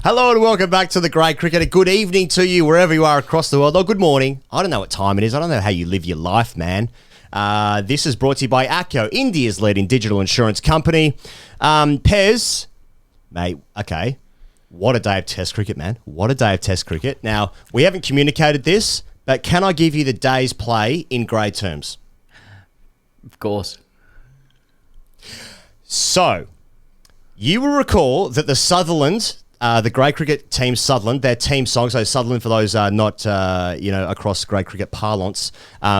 Hello and welcome back to the Great Cricket. A good evening to you wherever you are across the world. Or good morning. I don't know what time it is. I don't know how you live your life, man. This is brought to you by AUS, India's leading digital insurance company. Pez, mate, okay. What a day of Test cricket, man. What a day of Test cricket. Now, we haven't communicated this, but can I give you the day's play in grade terms? Of course. So, you will recall that the Sutherland... the Grade Cricket team Sutherland, their team song, so Sutherland for those not, across Grade Cricket parlance,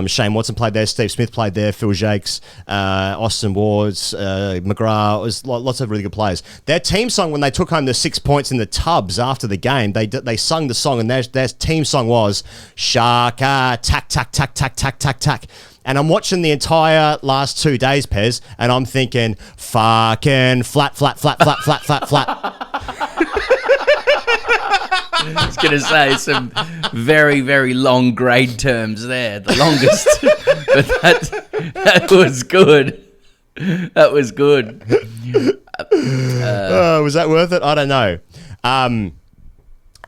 Shane Watson played there, Steve Smith played there, Phil Jakes, Austin Wards, McGrath, it was lots of really good players. Their team song, when they took home the 6 points in the tubs after the game, they sung the song, and their team song was Shaka, tack, tack, tack, tack, tack, tack, tack. And I'm watching the entire last 2 days, Pez, and I'm thinking, fucking flat, flat, flat, flat, flat, flat, flat. I was going to say some very, very long grade terms there. The longest. But that was good. That was good. Was that worth it? I don't know.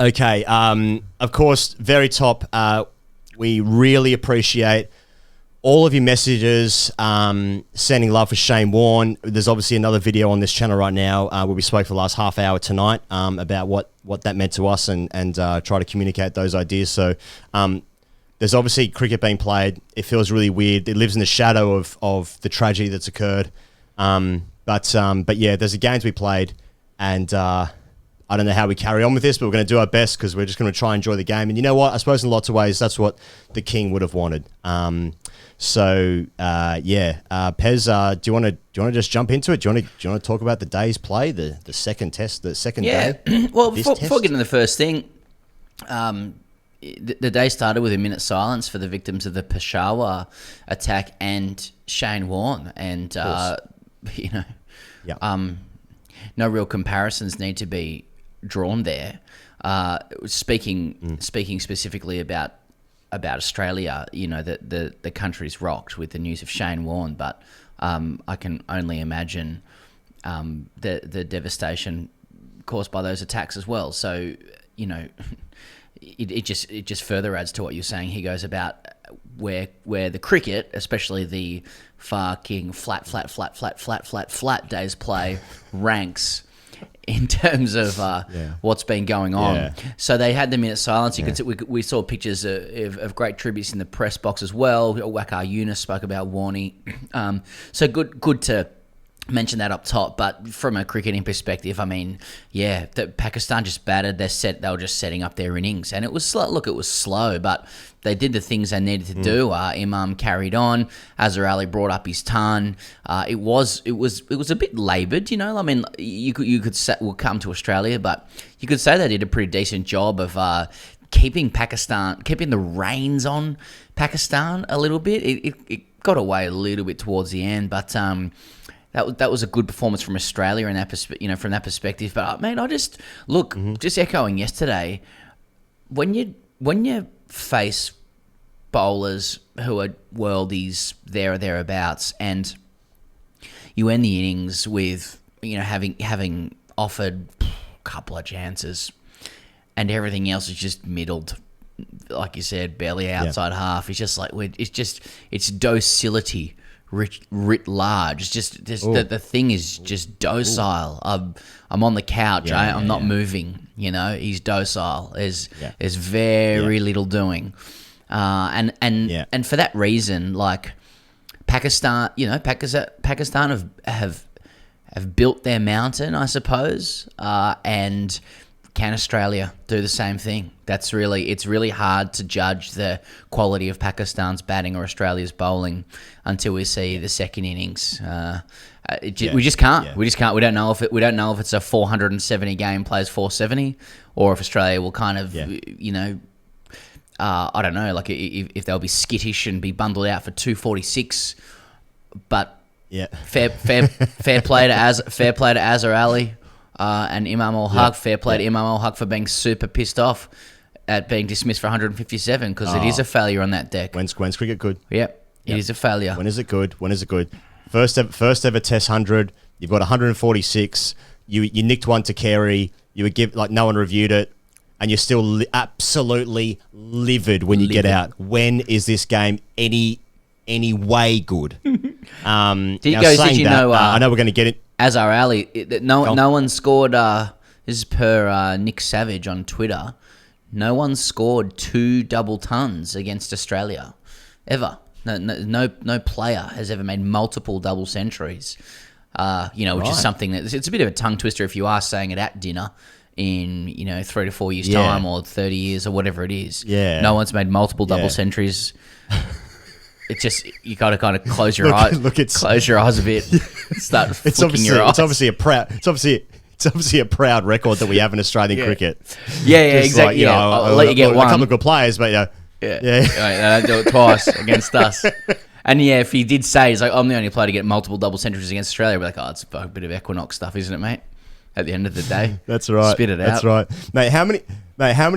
Okay. Of course, very top. We really appreciate all of your messages, sending love for Shane Warne. There's obviously another video on this channel right now where we spoke for the last half hour tonight about what that meant to us and try to communicate those ideas. So there's obviously cricket being played. It feels really weird. It lives in the shadow of the tragedy that's occurred. But yeah, there's the games we played, and I don't know how we carry on with this, but we're going to do our best because we're just going to try and enjoy the game. And you know what? I suppose in lots of ways that's what the King would have wanted. So Pez, do you want to just jump into it? Do you want to talk about the day's play, the second test, the second day? Well, before getting to the first thing, the day started with a minute's silence for the victims of the Peshawar attack and Shane Warne, and no real comparisons need to be drawn there. Speaking specifically about Australia, you know, the country's rocked with the news of Shane Warne, but I can only imagine the devastation caused by those attacks as well. So, you know, it just further adds to what you're saying. He goes about where the cricket, especially the fucking flat days play ranks in terms of what's been going on. Yeah. So they had the minute silence. You could see, we saw pictures of great tributes in the press box as well. Wakar Yunus spoke about Warnie. So good to mention that up top. But from a cricketing perspective, I mean, yeah, Pakistan just battered. They were just setting up their innings, and it was slow. Look, it was slow, but they did the things they needed to do. Imam carried on. Azhar Ali brought up his ton. It was a bit laboured, you know. I mean, you could say, we'll come to Australia, but you could say they did a pretty decent job of keeping the reins on Pakistan a little bit. It got away a little bit towards the end, but that was a good performance from Australia in that from that perspective. But mate, I just just echoing yesterday, when you face bowlers who are worldies there or thereabouts, and you end the innings with, you know, having offered a couple of chances, and everything else is just middled, like you said, barely outside half. It's just like it's docility writ large. It's just the thing is just docile. I'm on the couch. I'm not moving. You know, he's docile. There's very little doing, and for that reason, like Pakistan, you know, Pakistan have built their mountain, I suppose, and can Australia do the same thing? It's really hard to judge the quality of Pakistan's batting or Australia's bowling until we see the second innings. We just can't. Yeah. We just can't. We don't know if it's a 470 game plays 470, or if Australia will kind of, you know, I don't know, like if they'll be skittish and be bundled out for 246. But fair play to Azhar Ali. And Imam ul Haq, fair play to Imam ul Haq for being super pissed off at being dismissed for 157, because it is a failure on that deck. When's cricket good? Yep, it is a failure. When is it good? First ever Test 100. You've got 146. You nicked one to Carey. You would give like no one reviewed it, and you're still absolutely livid when you get out. When is this game any way good? Did you know? I know we're going to get it. Azhar Ali, no one scored. This is per Nick Savage on Twitter. No one scored 2 double tons against Australia ever. No player has ever made multiple double centuries. Which is something that it's a bit of a tongue twister if you are saying it at dinner in 3 to 4 years time or 30 years or whatever it is. Yeah, no one's made multiple double centuries. It's just you got to kind of close your eyes. Close your eyes a bit. Start flicking your eyes. It's obviously a proud record that we have in Australian cricket. Yeah, exactly. Like, I'll let you get one. A couple of good players, but yeah. They don't do it twice against us. And if he did say, he's like, I'm the only player to get multiple double centuries against Australia, we're like, it's a bit of Equinox stuff, isn't it, mate? At the end of the day. That's right. Spit it out. That's right. Mate, how many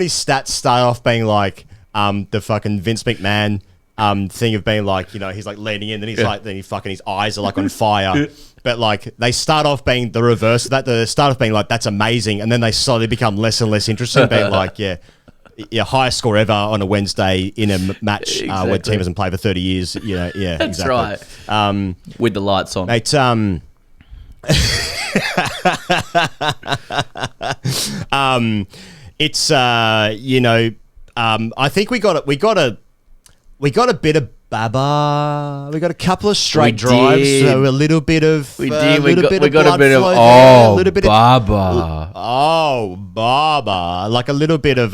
stats start off being like the fucking Vince McMahon thing of being like, he's like leaning in, then he's like, then his eyes are like on fire. But like they start off being the reverse of that. They start off being like, that's amazing. And then they slowly become less and less interesting, being like, highest score ever on a Wednesday in a match where the team hasn't played for 30 years. That's exactly. Right. With the lights on. Mate, it's I think we got a bit of Babar. We got a couple of straight drives. So a little bit of we got a bit of Babar. Babar. Like a little bit of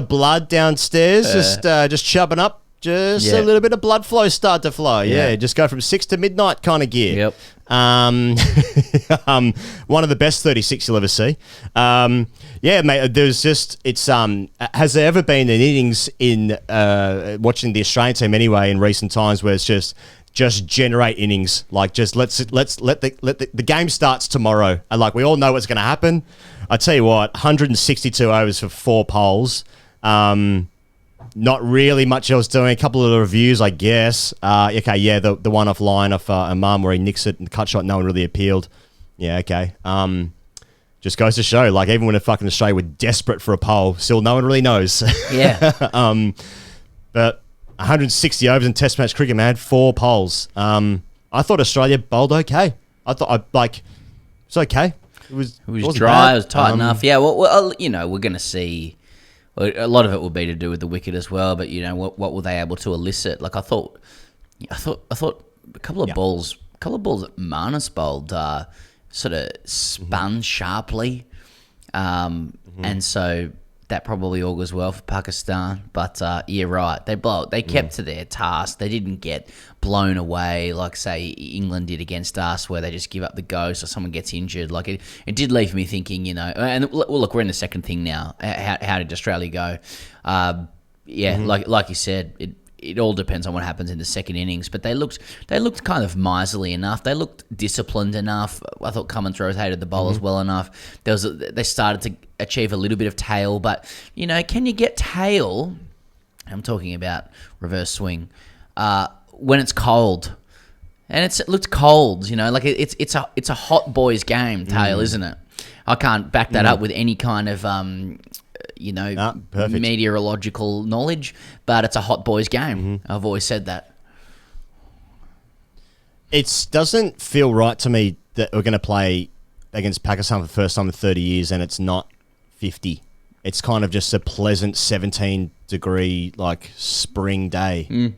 blood downstairs. Just chubbing up. Just a little bit of blood flow start to flow. Yeah, just go from 6 to midnight kind of gear. Yep. One of the best 36 you'll ever see. Mate, there's just, has there ever been an innings in watching the Australian team anyway in recent times where it's just generate innings, like just let the game starts tomorrow, and like we all know what's going to happen. I tell you what, 162 overs for 4 poles. Not really much else doing. A couple of the reviews, I guess. The one offline of Imam where he nicks it and cut shot, no one really appealed. Yeah, okay. Just goes to show, like even when a fucking Australia were desperate for a pole, still no one really knows. Yeah. But 160 overs in Test match cricket, man, 4 poles. I thought Australia bowled okay. It's okay. It was dry. Bad. It was tight enough. Yeah. Well, we're going to see. A lot of it will be to do with the wicket as well, but what were they able to elicit? Like I thought a couple of balls that Marnus bowled sort of spun sharply, and so that probably augurs well for Pakistan. But right, they kept to their task. They didn't get blown away like say England did against us, where they just give up the ghost or someone gets injured. Like it did leave me thinking, And look, we're in the second thing now. How did Australia go? Like you said, it all depends on what happens in the second innings. But they looked kind of miserly enough. They looked disciplined enough. I thought Cummins rotated the bowlers well enough. They started to achieve a little bit of tail, but can you get tail? I'm talking about reverse swing when it's cold, and it looked cold. Like it's a hot boys game. Tail, isn't it? I can't back that up with any kind of meteorological knowledge, but it's a hot boys game. I've always said that. It doesn't feel right to me that we're going to play against Pakistan for the first time in 30 years and it's not 50. It's kind of just a pleasant 17-degree like spring day.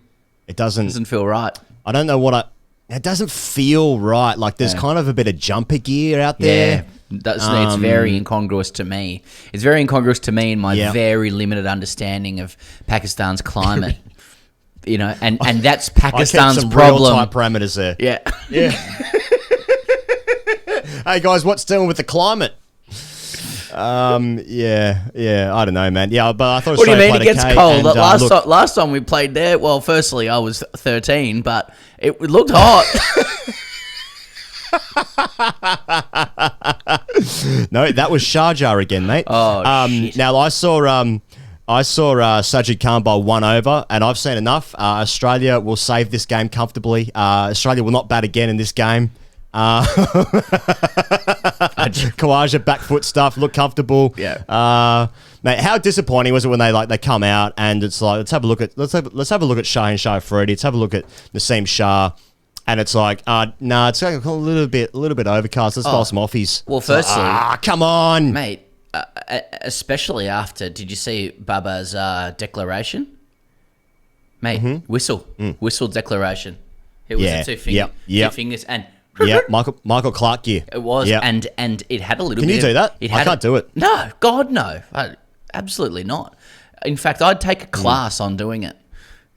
It doesn't feel right. I don't know it doesn't feel right. Like there's kind of a bit of jumper gear out there. It's very incongruous to me. It's very incongruous to me in my very limited understanding of Pakistan's climate. And that's Pakistan's some problem. Real tight parameters there. Yeah. Hey guys, what's dealing with the climate? I don't know, man. Yeah, but I thought. What do you mean it gets cold? Last time we played there, well, firstly I was 13, but it looked hot. No, that was Sharjah again, mate. Oh, shit. Now I saw Sajid Khan bowl 1 over, and I've seen enough. Australia will save this game comfortably. Australia will not bat again in this game. I Kawaja back foot stuff, look comfortable. Yeah. Mate, how disappointing was it when they come out and it's like, let's have a look at Shaheen Shah Afridi, let's have a look at Naseem Shah. And it's like, it's like a little bit overcast. Let's file some offies. Well, firstly, come on, mate. Especially after, did you see Babar's declaration, mate? Whistle declaration. It was a two fingers, and Michael Clark gear. it was, Yep. and it had a little. Can bit you do that? I can't do it. No, God, no, absolutely not. In fact, I'd take a class on doing it.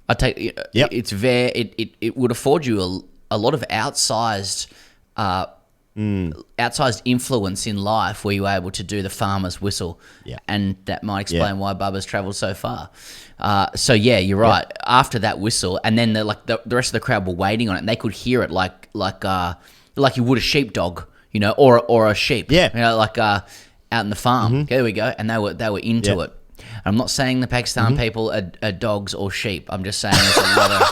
I'd take. Yep. It's it would afford you a lot of outsized influence in life where you were able to do the farmer's whistle. Yeah. And that might explain why Bubba's travelled so far. So, yeah, you're right. Yep. After that whistle, and then the rest of the crowd were waiting on it, and they could hear it like you would a sheepdog, or a sheep. Yeah. Out in the farm. There we go. And they were into it. I'm not saying the Pakistan people are dogs or sheep. I'm just saying there's a lot of...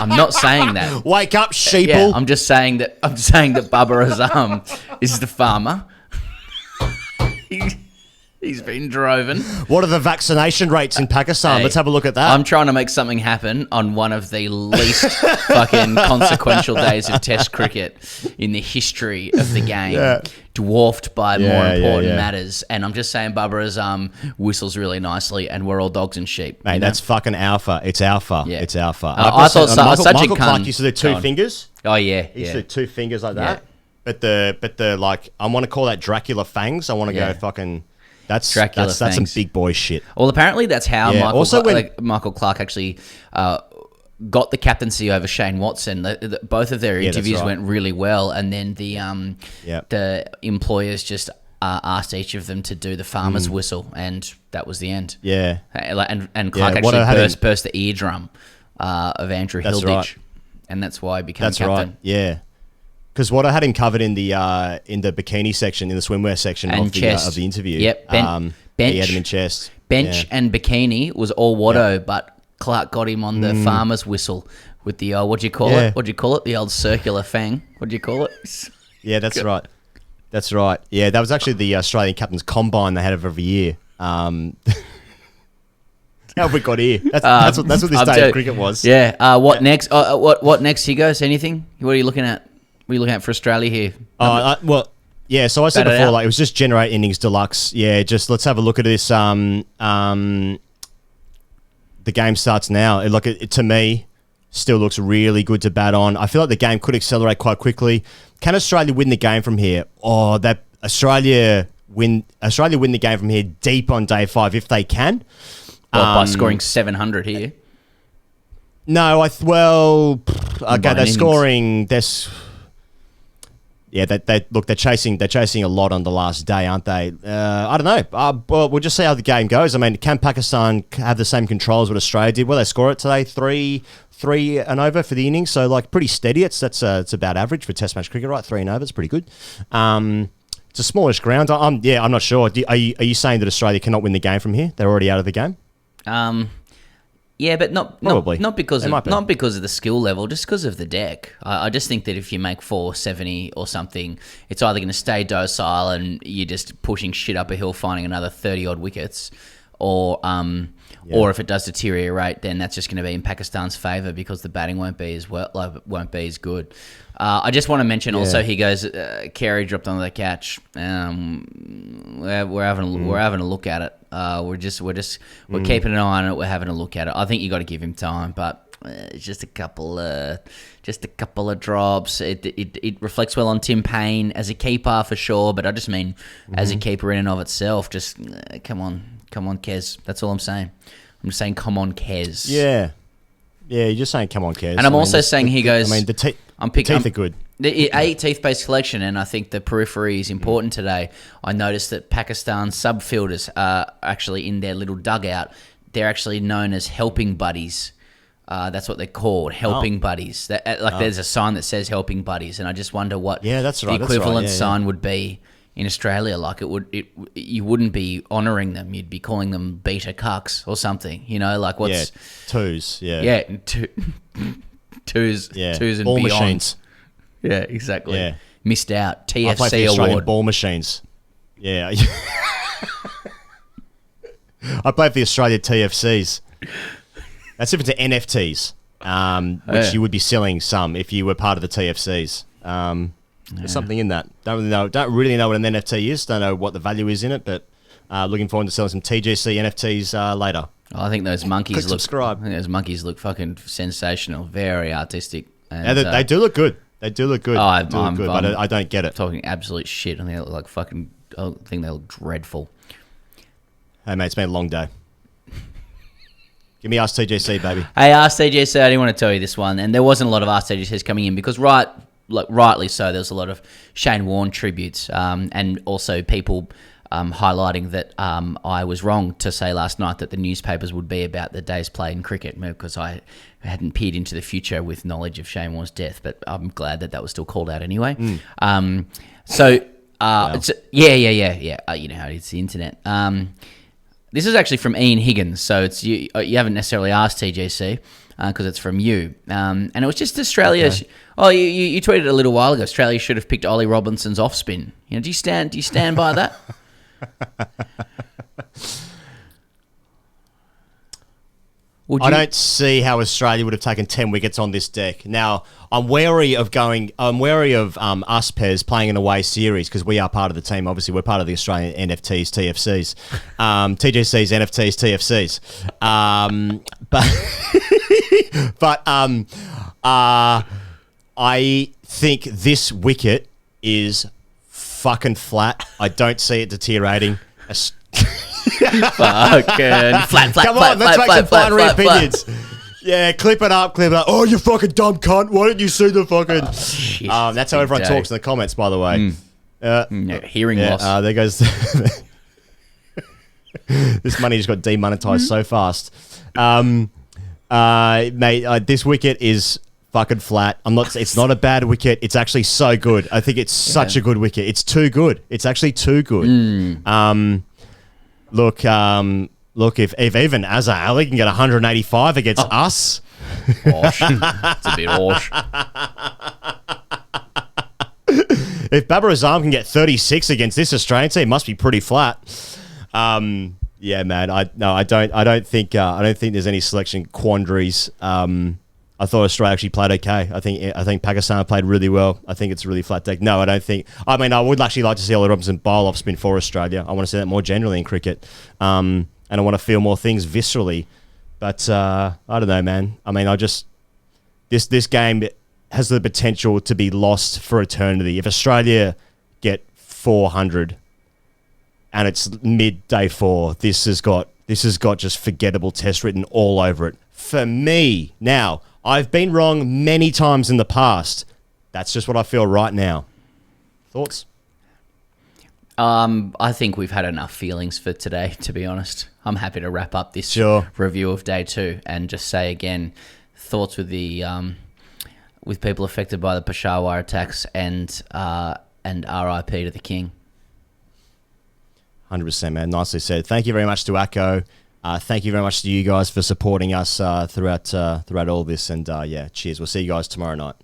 I'm not saying that. Wake up, sheeple. Yeah, I'm just saying that Babar Azam is the farmer. He's been droven. What are the vaccination rates in Pakistan? Hey, let's have a look at that. I'm trying to make something happen on one of the least fucking consequential days of Test cricket in the history of the game, dwarfed by more important matters. And I'm just saying Babar Azam whistles really nicely, and we're all dogs and sheep. Mate, that's fucking alpha. It's alpha. Yeah. It's alpha. I thought Michael Clark used to do two fingers. Oh, yeah. He used to do two fingers like that. But the like, I want to call that Dracula fangs. I want to go fucking... That's some big boy shit. Well, apparently that's how Michael Clark actually got the captaincy over Shane Watson. Both of their interviews went really well, and then the employers just asked each of them to do the farmer's whistle, and that was the end. Yeah, and Clark actually burst the eardrum of Andrew Hilditch, and that's why he became captain. Right. Yeah. Because what I had him covered in the bikini section, in the swimwear section of the interview. Yep, bench. He had him in chest. Bench and bikini was all Watto, but Clark got him on the farmer's whistle with the what do you call it? What do you call it? The old circular fang. What do you call it? Yeah, that's right. That's right. Yeah, that was actually the Australian captain's combine they had every year. How have we got here? That's what this day of cricket was. Yeah. What next? What next, Higgos? Anything? What are you looking at? What are you looking at for Australia here? So I said before, like, it was just generate innings deluxe. Yeah, just let's have a look at this. The game starts now. To me, still looks really good to bat on. I feel like the game could accelerate quite quickly. Can Australia win the game from here? That Australia win the game from here deep on day 5 if they can. By scoring 700 here. No, they're scoring this. Yeah, they're chasing a lot on the last day, aren't they? I don't know. Well, we'll just see how the game goes. I mean, can Pakistan have the same control as what Australia did? Well, they score it today, 3 and over for the innings, so like pretty steady. It's about average for Test match cricket, right? 3 and over, it's pretty good. It's a smallish ground. I'm not sure. Are you saying that Australia cannot win the game from here? They're already out of the game. Yeah, but not because of the skill level, just because of the deck. I just think that if you make 470 or something, it's either going to stay docile and you're just pushing shit up a hill, finding another 30 odd wickets, or if it does deteriorate, then that's just going to be in Pakistan's favour because the batting won't be as good. I just want to mention also, he goes, Carey dropped on the catch. We're having a look at it. We're keeping an eye on it. We're having a look at it. I think you got to give him time, but it's just a couple of drops. It reflects well on Tim Payne as a keeper for sure, but I just mean as a keeper in and of itself. Just come on, Kez. That's all I'm saying. I'm just saying, come on, Kez. Yeah, you're just saying, come on, Kez. And I'm also saying, he goes. The teeth are good. The teeth-based collection, and I think the periphery is important today. I noticed that Pakistan sub-fielders are actually in their little dugout. They're actually known as helping buddies. That's what they're called, helping buddies. There's a sign that says helping buddies, and I just wonder what the equivalent sign would be in Australia. Like you wouldn't be honouring them. You'd be calling them beta cucks or something. Like what's twos? Twos and all beyond. Machines. Yeah, exactly. Missed out. I play for the TFC Australian award. ball machines. Yeah. I play for the Australia TFCs. That's different to NFTs, which you would be selling some if you were part of the TFCs. There's something in that. Don't really know what an NFT is. Don't know what the value is in it, but looking forward to selling some TGC NFTs later. Oh, I think those monkeys Click look. subscribe. I think those monkeys look fucking sensational. Very artistic. And, Yeah, they do look good. They do look good. I'm but I don't get it. talking absolute shit. I think they look like fucking. I think they look dreadful. Hey, mate, it's been a long day. Give me Ask TGC, baby. Hey, Ask TGC, I didn't want to tell you this one, and there wasn't a lot of Ask TGCs coming in because rightly so, there was a lot of Shane Warne tributes, and also people highlighting that I was wrong to say last night that the newspapers would be about the day's play in cricket because I hadn't peered into the future with knowledge of Shane Warne's death, but I'm glad that was still called out anyway. Wow. Yeah. You know how it is, the internet. This is actually from Ian Higgins, so it's you haven't necessarily asked TGC because it's from you, and it was just Australia. Okay. Oh, you tweeted a little while ago. Australia should have picked Ollie Robinson's off spin. You know, do you stand by that? I don't see how Australia would have taken 10 wickets on this deck. Now, I'm wary of us, Pez, playing an away series because we are part of the team. Obviously, we're part of the Australian NFTs, TFCs. TGCs, NFTs, TFCs. But I think this wicket is fucking flat. I don't see it deteriorating. Fucking flat. Come on, let's make some binary opinions. Yeah, clip it up. Oh, you fucking dumb cunt. Why didn't you see the fucking... that's how everyone talks in the comments, by the way. Hearing loss. There goes... This money just got demonetized so fast. Mate, this wicket is fucking flat. It's not a bad wicket. It's actually so good. I think it's such a good wicket. It's too good. It's actually too good. Look, if even Azhar Ali can get 185 against us... It's a bit harsh. If Babar can get 36 against this Australian team, it must be pretty flat. Yeah, man. I don't think there's any selection quandaries. I thought Australia actually played okay. I think Pakistan played really well. I think it's a really flat deck. No, I don't think... I mean, I would actually like to see Ollie Robinson bowl off spin for Australia. I want to see that more generally in cricket. And I want to feel more things viscerally. But I don't know, man. I mean, this game has the potential to be lost for eternity. If Australia get 400 and it's mid-day 4, this has got just forgettable test written all over it. For me. Now, I've been wrong many times in the past. That's just what I feel right now. Thoughts? I think we've had enough feelings for today, to be honest. I'm happy to wrap up this review of day 2 and just say again, thoughts with the with people affected by the Peshawar attacks and RIP to the King. 100%, man. Nicely said. Thank you very much to Acco. Thank you very much to you guys for supporting us throughout all this. And cheers. We'll see you guys tomorrow night.